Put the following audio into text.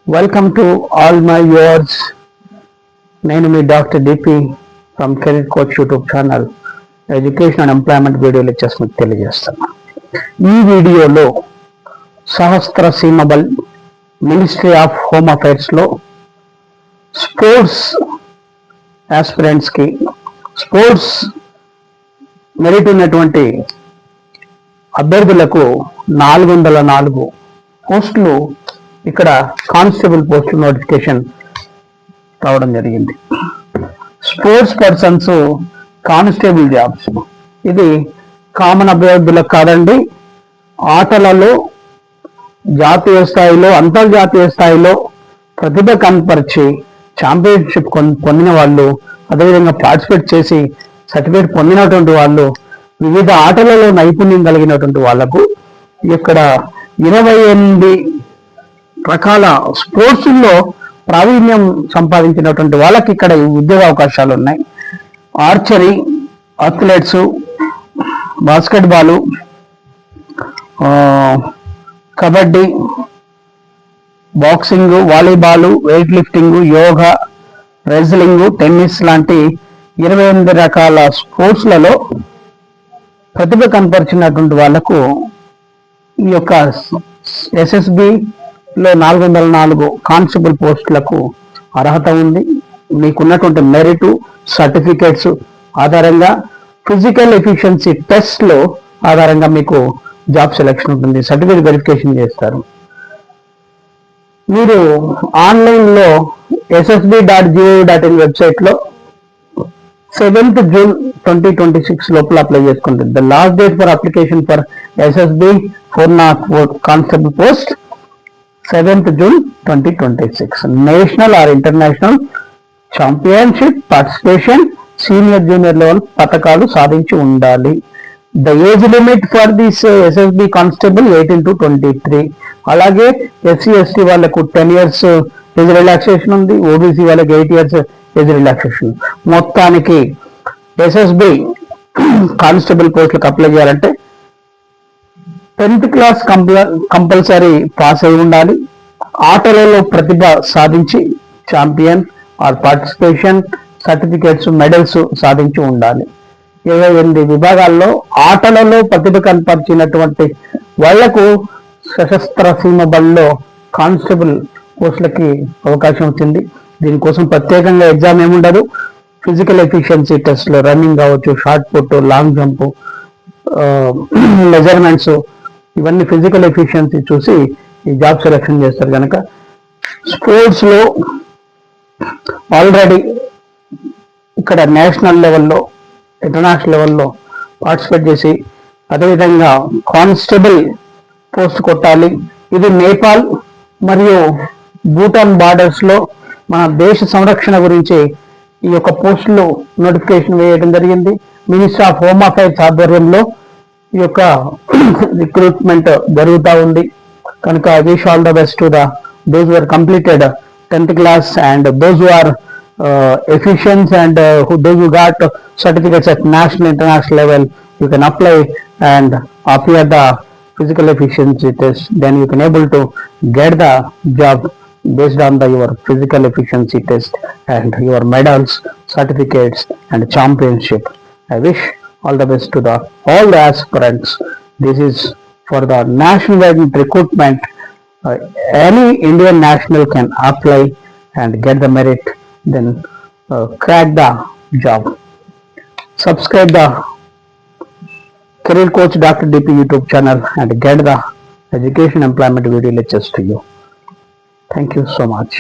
Welcome to all my viewers. నేను మీ doctor DP from career coach YouTube channel education and employment video lectures మీకు తెలియజేస్తాను. ఈ వీడియోలో సహస్ర Seema Bal ministry of home అఫైర్స్లో sports ఆస్పిరెంట్స్కి sports merit ఉన్నటువంటి అభ్యర్థులకు 404 పోస్టులు ఇక్కడ కానిస్టేబుల్ పోస్టులు నోటిఫికేషన్ రావడం జరిగింది. స్పోర్ట్స్ పర్సన్స్ కానిస్టేబుల్ జాబ్స్, ఇది కామన్ అభ్యర్థులకు కాదండి. ఆటలలో జాతీయ స్థాయిలో అంతర్జాతీయ స్థాయిలో ప్రతిభ కనపరిచి ఛాంపియన్షిప్ పొందిన వాళ్ళు, అదేవిధంగా పార్టిసిపేట్ చేసి సర్టిఫికేట్ పొందినటువంటి వాళ్ళు, వివిధ ఆటలలో నైపుణ్యం కలిగినటువంటి వాళ్లకు ఇక్కడ 28 రకాల స్పోర్ట్స్లో ప్రావీణ్యం సంపాదించినటువంటి వాళ్ళకి ఇక్కడ ఉద్యోగ అవకాశాలు ఉన్నాయి. Archery, athletes, basketball, kabaddi, boxing, volleyball, weight lifting, yoga, wrestling, tennis లాంటి 28 రకాల స్పోర్ట్స్లలో ప్రతిభ కనపరిచినటువంటి వాళ్లకు ఈ యొక్క ఎస్ఎస్బిలో 404 కానిస్టేబుల్ పోస్టులకు అర్హత ఉంది. మీకున్నటువంటి మెరిట్ సర్టిఫికేట్స్ ఆధారంగా ఫిజికల్ ఎఫిషియన్సీ టెస్ట్లో ఆధారంగా మీకు జాబ్ సెలెక్షన్ ఉంటుంది. సర్టిఫికేట్ వెరిఫికేషన్ చేస్తారు. మీరు ఆన్లైన్లో ssb.gov.in వెబ్సైట్లో 7th June 2026 లోపల అప్లై చేసుకుంటుంది. The last date for application for SSB 404 constable post 7th June 2026. National are international championship participation, senior junior level పథకాలు సాధించి ఉండాలి. The age limit for this SSB constable 18 to 23. అలాగే SC/ST వాళ్ళకు 10 years age relaxation ఉంది. OBC వాళ్ళకి 8 years age relaxation. మొత్తానికి SSB constable పోస్టులకు apply చేయాలంటే 10th class కంపల్సరీ పాస్ అయి ఉండాలి. ఆటలలో ప్రతిభ సాధించి champion or participation certificates, medals సాధించి ఉండాలి. 28 విభాగాల్లో ఆటలలో ప్రతిభ కనపరిచినటువంటి వాళ్లకు సశస్త్ర సీమ బల్లో కానిస్టేబుల్ పోస్టులకి అవకాశం వచ్చింది. దీనికోసం ప్రత్యేకంగా ఎగ్జామ్ ఏముండదు. ఫిజికల్ ఎఫిషియన్సీ టెస్ట్లో రన్నింగ్ కావచ్చు, shot put, long jump, measurements, ఇవన్నీ ఫిజికల్ ఎఫిషియన్సీ చూసి ఈ జాబ్ సెలెక్షన్ చేస్తారు. కనుక స్పోర్ట్స్లో ఆల్రెడీ ఇక్కడ నేషనల్ లెవెల్లో, ఇంటర్నేషనల్ లెవెల్లో పార్టిసిపేట్ చేసి అదేవిధంగా కానిస్టేబుల్ పోస్ట్ కొట్టాలి. ఇది నేపాల్ మరియు భూటాన్ బార్డర్స్లో మన దేశ సంరక్షణ గురించి ఈ యొక్క పోస్టులు నోటిఫికేషన్ వేయడం జరిగింది. మినిస్ట్రీ ఆఫ్ హోమ్ అఫైర్స్ ఆధ్వర్యంలో ఈ యొక్క రిక్రూట్మెంట్ జరుగుతూ ఉంది. కనుక wish all the best to those who are completed 10th class and those who are efficient and those who got certificates at national international level. You can apply and appear the physical efficiency test, then you can able to get the job based on your physical efficiency test and your medals, certificates and championship. I wish all the best to all the aspirants. This is for the national recruitment. Any Indian national can apply and get the merit, then crack the job. Subscribe the Career Coach Dr. DP YouTube channel and get the education employment video lectures to you. Thank you so much.